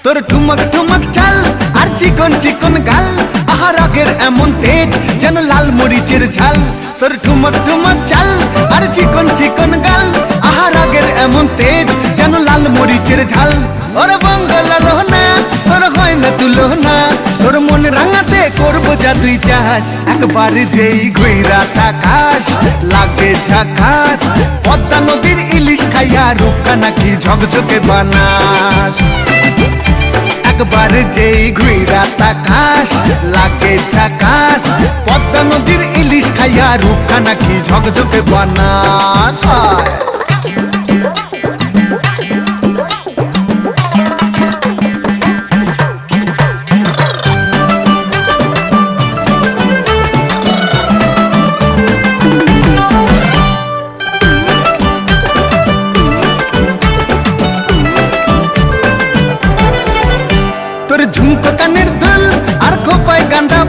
তোর ঠুমক ঠুমক চাল আর চিকন চিকন গাল, আহা রাগের এমন তেজ যেন লাল মরিচের ঝাল। তোর ঠুমক ঠুমক চাল আর চিকন চিকন গাল, আহা রাগের এমন তেজ যেন লাল মরিচের ঝাল। ওরে বাঙ্গালা লোহনা তোর হয় না তুলনা, তোর মন রাঙাতে করবো যা তুই চাস। একবার যেই ঘুইরা তাকাস লাগে ঝাকাস, পদ্মা নদীর ইলিশ খাইয়া রূপকা নাকি ঝকঝকে বানাস। একবার যেই ঘুইরা তাকাস লাগে ঝাকাস, পদ্মা নদীর ইলিশ খাইয়া রূপকা নাকি ঝকঝকে বানাস। তোর ঝুমকো কানের দুল আর খোপায় গান্দা